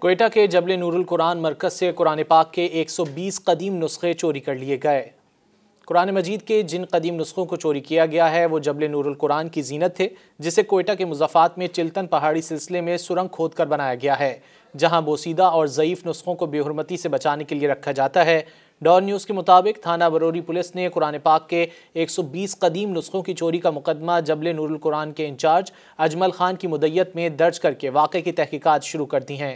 क्वेटा के जबले नूरुल कुरान मरकज से कुरान पाक के 120 कदीम नुस्खे चोरी कर लिए गए। कुरान मजीद के जिन कदीम नुस्खों को चोरी किया गया है वो जबले नूरुल कुरान की जीनत थे, जिसे क्वेटा के मुज़फ़्फ़ात में चिल्तन पहाड़ी सिलसिले में सुरंग खोद कर बनाया गया है, जहां बोसीदा और ज़ईफ़ नुस्खों को बेहुरमती से बचाने के लिए रखा जाता है। डॉन न्यूज़ के मुताबिक थाना बरौरी पुलिस ने कुरान पाक के 120 कदीम नुस्खों की चोरी का मुकदमा जबले नूरुल कुरान के इंचार्ज अजमल खान की मुद्दत में दर्ज करके वाक़े की तहकीकात शुरू कर दी हैं।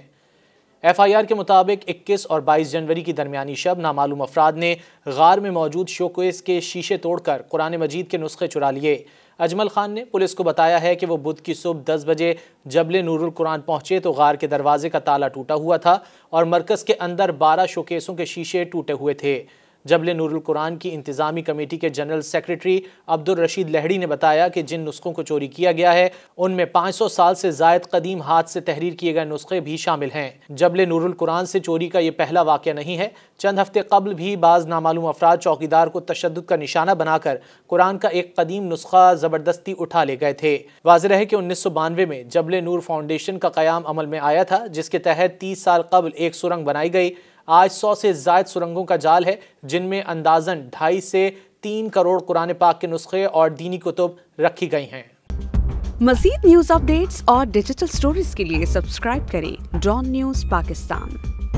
FIR के मुताबिक 21 और 22 जनवरी की दरमियानी शब नामालूम अफराद ने गार में मौजूद शोकेस के शीशे तोड़कर कुरान मजीद के नुस्खे चुरा लिए। अजमल खान ने पुलिस को बताया है कि वो बुध की सुबह 10 बजे जबले नूरुल कुरान पहुंचे तो गार के दरवाजे का ताला टूटा हुआ था और मरकज़ के अंदर 12 शोकेसों के शीशे टूटे हुए थे। जबले नूरुल कुरान की इंतज़ामी कमेटी के जनरल सेक्रेटरी अब्दुल रशीद लहड़ी ने बताया कि जिन नुस्खों को चोरी किया गया है उनमें 500 साल से ज़ायद कदीम हाथ से तहरीर किए गए नुस्खे भी शामिल हैं। जबले नूरुल कुरान से चोरी का ये पहला वाक़या नहीं है। चंद हफ्ते कबल भी बाज़ नामालूम अफराद चौकीदार को तशद्दुद का निशाना बनाकर कुरान का एक कदीम नुस्खा ज़बरदस्ती उठा ले गए थे। वाज़ेह है कि 1992 में जबले नूर फाउंडेशन का क़याम अमल में आया था, जिसके तहत 30 साल कबल एक सुरंग बनाई गई। आज 100 से ज़ायद सुरंगों का जाल है, जिनमें अंदाज़न 2.5 से 3 करोड़ कुरान पाक के नुस्खे और दीनी कुतुब रखी गई हैं। मज़ीद न्यूज़ अपडेट्स और डिजिटल स्टोरीज के लिए सब्सक्राइब करें डॉन न्यूज़ पाकिस्तान।